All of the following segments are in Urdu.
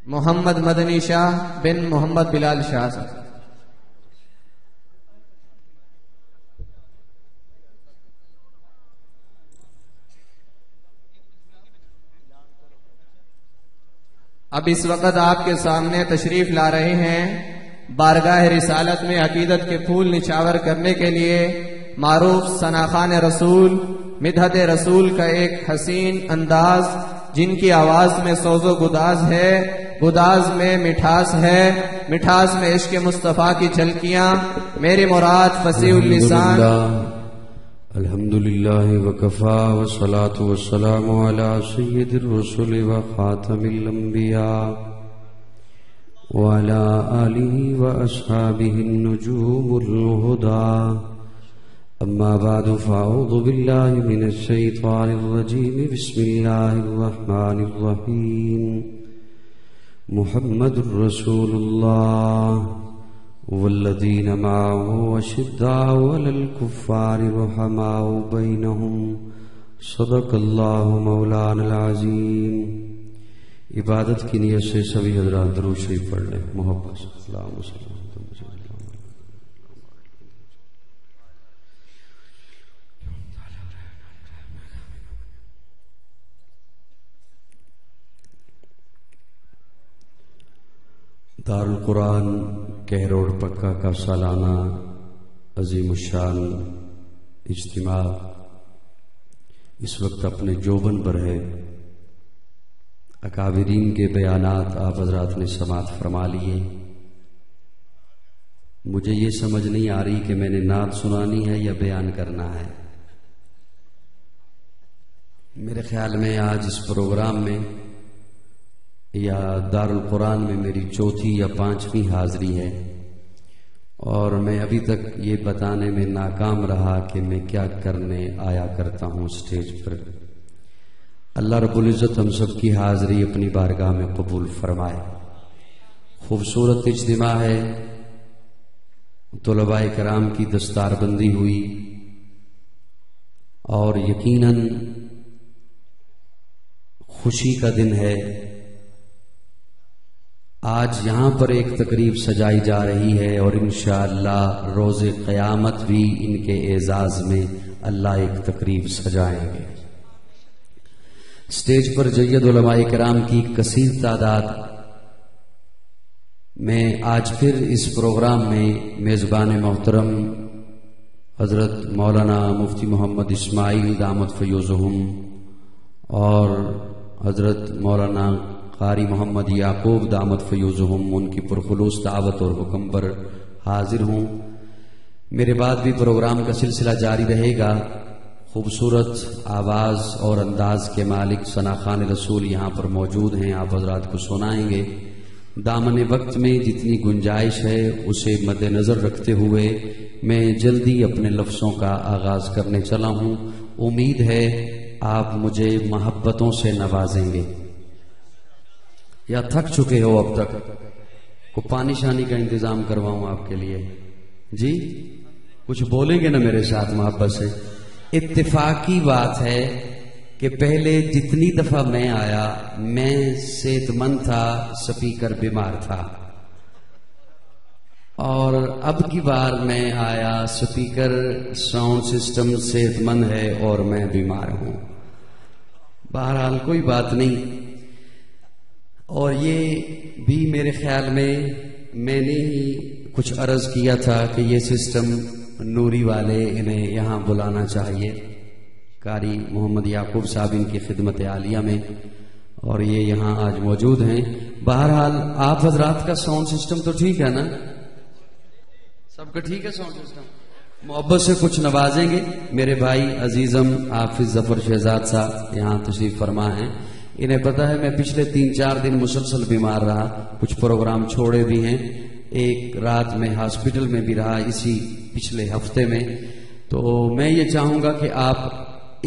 محمد مدنی شاہ بن محمد بلال شاہ صاحب. اب اس وقت آپ کے سامنے تشریف لا رہے ہیں بارگاہ رسالت میں عقیدت کے پھول نچھاور کرنے کے لیے معروف ثناخوان رسول مدحت رسول کا ایک حسین انداز، جن کی آواز میں سوز و گداز ہے، گداز میں مٹھاس ہے، مٹھاس میں عشق مصطفیٰ کی جھلکیاں. میری مراد فصیح اللسان. الحمدللہ وکفا والصلاة والسلام علی سید الرسل وخاتم الانبیاء وعلی آلہ واصحابہ النجوم الہدی. اما بعد فاعوذ باللہ من الشیطان الرجیم. بسم اللہ الرحمن الرحیم. محمد رسول اللہ والذین معه اشداء علی الکفار رحماء بینہم. صدق اللہ مولانا العظیم. عبادت کی نیت سے سبھی حضرات درود شریف پڑھ لیں محبت سے. اللہم صل علی دارالقرآن کہروڑ پکا کا سالانہ عظیم الشان اجتماع اس وقت اپنے جوبن پر ہے. اکابرین کے بیانات آپ حضرات نے سماعت فرما لیے. مجھے یہ سمجھ نہیں آ رہی کہ میں نے نعت سنانی ہے یا بیان کرنا ہے. میرے خیال میں آج اس پروگرام میں یا دارالقرآن میں میری چوتھی یا پانچویں حاضری ہے، اور میں ابھی تک یہ بتانے میں ناکام رہا کہ میں کیا کرنے آیا کرتا ہوں اسٹیج پر. اللہ رب العزت ہم سب کی حاضری اپنی بارگاہ میں قبول فرمائے. خوبصورت اجتماع ہے. طلباء کرام کی دستار بندی ہوئی اور یقیناً خوشی کا دن ہے. آج یہاں پر ایک تقریب سجائی جا رہی ہے اور انشاءاللہ روز قیامت بھی ان کے اعزاز میں اللہ ایک تقریب سجائیں گے. اسٹیج پر جید علماء کرام کی کثیر تعداد میں آج پھر اس پروگرام میں میزبان محترم حضرت مولانا مفتی محمد اسماعیل دامت فیوزہم اور حضرت مولانا قاری محمد یعقوب دامت فیوزہم ان کی پرخلوص دعوت اور حکم پر حاضر ہوں. میرے بعد بھی پروگرام کا سلسلہ جاری رہے گا. خوبصورت آواز اور انداز کے مالک ثناخوان رسول یہاں پر موجود ہیں، آپ حضرات کو سنائیں گے. دامن وقت میں جتنی گنجائش ہے اسے مد نظر رکھتے ہوئے میں جلدی اپنے لفظوں کا آغاز کرنے چلا ہوں. امید ہے آپ مجھے محبتوں سے نوازیں گے. یا تھک چکے ہو اب تک؟ کو پانی شانی کا انتظام کرواؤں آپ کے لیے؟ جی کچھ بولیں گے نا میرے ساتھ محبت سے؟ اتفاقی بات ہے کہ پہلے جتنی دفعہ میں آیا میں صحت مند تھا، سپیکر بیمار تھا، اور اب کی بار میں آیا سپیکر ساؤنڈ سسٹم صحت مند ہے اور میں بیمار ہوں. بہرحال کوئی بات نہیں. اور یہ بھی میرے خیال میں نے ہی کچھ عرض کیا تھا کہ یہ سسٹم نوری والے انہیں یہاں بلانا چاہیے. قاری محمد یعقوب صاحب ان کی خدمت عالیہ میں، اور یہ یہاں آج موجود ہیں. بہرحال آپ حضرات کا ساؤنڈ سسٹم تو ٹھیک ہے نا؟ سب کا ٹھیک ہے ساؤنڈ سسٹم؟ محبت سے کچھ نوازیں گے. میرے بھائی عزیزم حافظ ظفر شہزاد صاحب یہاں تشریف فرما ہیں. انہیں پتا ہے میں پچھلے 3-4 دن مسلسل بیمار رہا، کچھ پروگرام چھوڑے بھی ہیں، ایک رات میں ہاسپٹل میں بھی رہا اسی پچھلے ہفتے میں. تو میں یہ چاہوں گا کہ آپ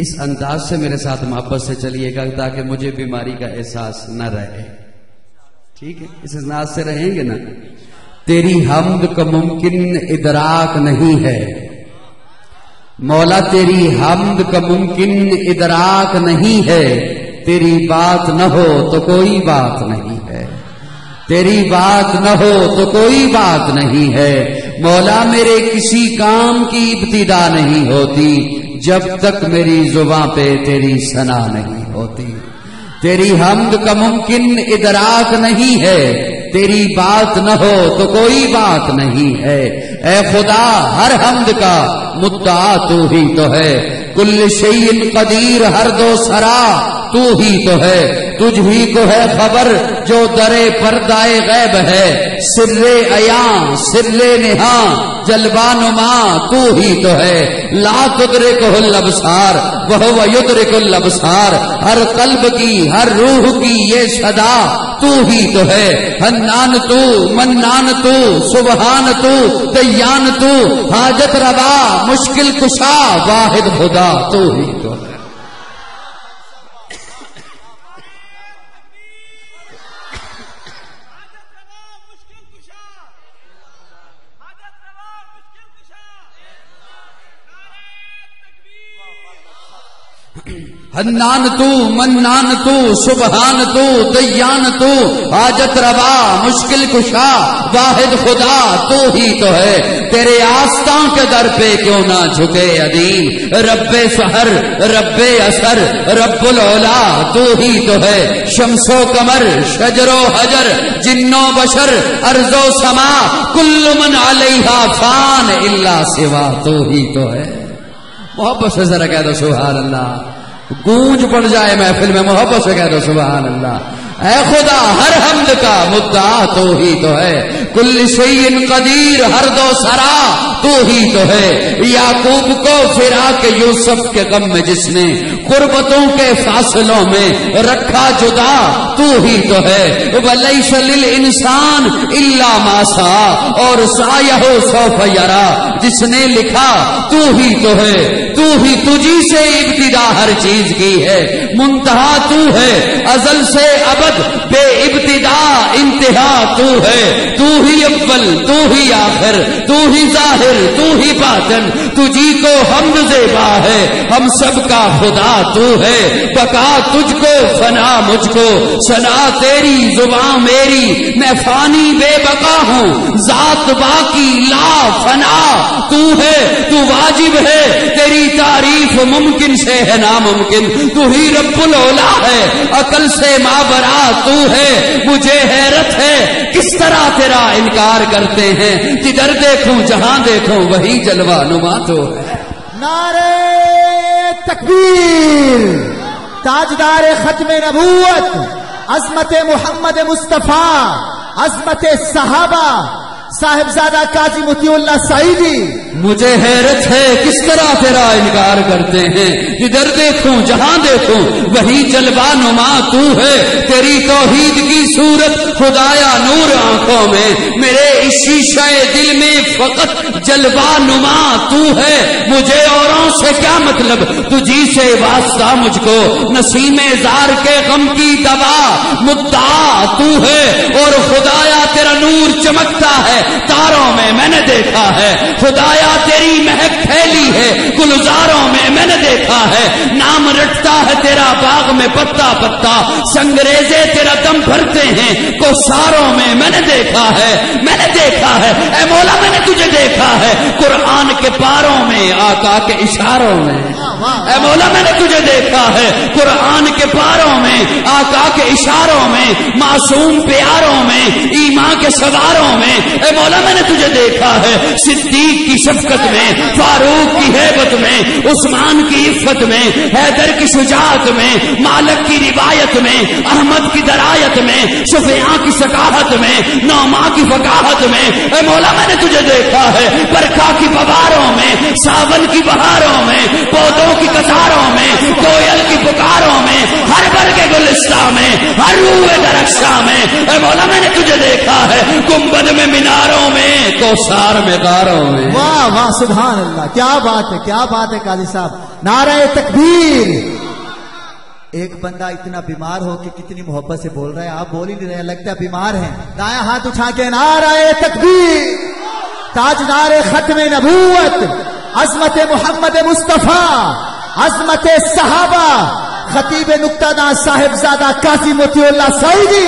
اس انداز سے میرے ساتھ محبت سے چلیے گا تاکہ مجھے بیماری کا احساس نہ رہے. ٹھیک ہے؟ اس انداز سے رہیں گے نا؟ تیری حمد کا ممکن ادراک نہیں ہے مولا، تیری حمد کا ممکن ادراک نہیں ہے، تیری بات نہ ہو تو کوئی بات نہیں ہے. تیری بات نہ ہو تو کوئی بات نہیں ہے. مولا میرے کسی کام کی ابتدا نہیں ہوتی جب تک میری زبان پہ تیری ثنا نہیں ہوتی. تیری حمد کا ممکن ادراک نہیں ہے. تیری بات نہ ہو تو کوئی بات نہیں ہے. اے خدا ہر حمد کا مدعا تو ہی تو ہے. کل شیء قدیر ہر دو سرا تو ہی تو ہے. تجھ ہی کو ہے خبر جو درے پردائے غیب ہے. سر عیاں سر نہاں جلوہ نما تو ہی تو ہے. لا تدرکہ الابصار وہو یدرک الابصار. ہر قلب کی ہر روح کی یہ صدا تو ہی تو ہے. حنان تو منان تو سبحان تو دیان تو حاجت روا مشکل کشا واحد خدا تو ہی تو ہے. حنان تو منان تو سبحان تو دیان تو حاجت روا مشکل کشا واحد خدا تو ہی تو ہے. تیرے آستان کے در پہ کیوں نہ جھکے ادیم. رب سحر رب اثر رب العلا تو ہی تو ہے. شمس و قمر شجر و حجر جن و بشر ارض و سما کل من علیہا فان الا سوا تو ہی تو ہے. محبت سے ذرا کہہ دو سبحان اللہ. گونج پڑ جائے محفل میں. محبت سے کہہ دو سبحان اللہ. اے خدا ہر حمد کا مدعا تو ہی تو ہے. کل شیء قدیر ہر دو سرا تو ہی تو ہے. یعقوب کو فراق یوسف کے غم میں جس نے قربتوں کے فاصلوں میں رکھا جدا تو ہی تو ہے. ولیس للانسان الا ما سعی اور سعیہ سوف یرا جس نے لکھا تو ہی تو ہے. تو ہی تجھی سے ابتدا ہر چیز کی ہے. منتہا تو ہے ازل سے ابد بے ابتدا انتہا تو ہے. تو ہی اول تو ہی آخر تو ہی ظاہر تو ہی باطن. تجھی کو حمد زیبا ہے ہم سب کا خدا تو ہے. بقا تجھ کو فنا مجھ کو ثنا تیری زبان میری. میں فانی بے بقا ہوں ذات باقی لا فنا تو ہے. تو واجب ہے تیری تعریف ممکن سے ہے ناممکن. تو ہی رب العلا ہے عقل سے مابرا تو ہے. مجھے حیرت ہے کس طرح تیرا انکار کرتے ہیں. جدھر دیکھوں جہاں دیکھوں وہی جلوہ نما تو ہے. نعرہ تکبیر. تاجدار ختم نبوت عظمت محمد مصطفیٰ عظمت صحابہ صاحبزادہ قاضی مطیع اللہ سعیدی. مجھے حیرت ہے کس طرح تیرا انکار کرتے ہیں. جدھر دیکھوں جہاں دیکھوں وہی جلوہ نما تو ہے. تیری توحید کی صورت خدایا نور آنکھوں میں. میرے اس شیشہ دل میں فقط جلوہ نما تو ہے. مجھے اوروں سے کیا مطلب تجھی سے واسطہ مجھ کو. نسیم زار کے غم کی دوا مدعا تو ہے. اور خدایا تیرا نور چمکتا ہے تاروں میں نے دیکھا ہے. خدایا تیری مہک پھیلی ہے گلزاروں میں نے دیکھا ہے. نام رٹتا ہے تیرا باغ میں پتا پتا. سنگریزے تیرا دم بھرتے ہیں کوثاروں میں نے دیکھا ہے. میں نے دیکھا ہے اے مولا میں نے تجھے دیکھا ہے قرآن کے پاروں میں آقا کے اشاروں میں. اے مولا میں نے تجھے دیکھا ہے قرآن کے پاروں میں آقا کے اشاروں میں. معصوم پیاروں میں ایمان کے سواروں میں. اے مولا میں نے تجھے دیکھا ہے صدیق کی شفقت میں فاروق کی ہیبت میں عثمان کی عفت میں حیدر کی شجاعت میں مالک کی روایت میں احمد کی درایت میں شفیعہ کی ثقافت میں نعما کی فقاہت میں. اے مولا میں نے تجھے دیکھا ہے برکھا کی بہاروں میں ساون کی بہاروں میں پودوں کی قطاروں میں کوئل کی پکاروں میں ہر بر کے گلستہ میں ہر روح درخشاں میں. اے مولا میں نے تجھے دیکھا ہے گنبد میں میناروں میں کوثار میں غاروں میں. واہ واہ سبحان اللہ. کیا بات ہے کیا بات ہے قاضی صاحب. نعرہ تکبیر. ایک بندہ اتنا بیمار ہو کہ کتنی محبت سے بول رہا ہے. آپ بول ہی نہیں رہے لگتا ہے بیمار ہیں. دایاں ہاتھ اٹھا کے نعرہ تکبیر. تاجدار ختم نبوت عظمت محمد مصطفیٰ عظمت صحابہ خطیب نقطہ داں صاحبزادہ قاضی مطیع اللہ سعیدی.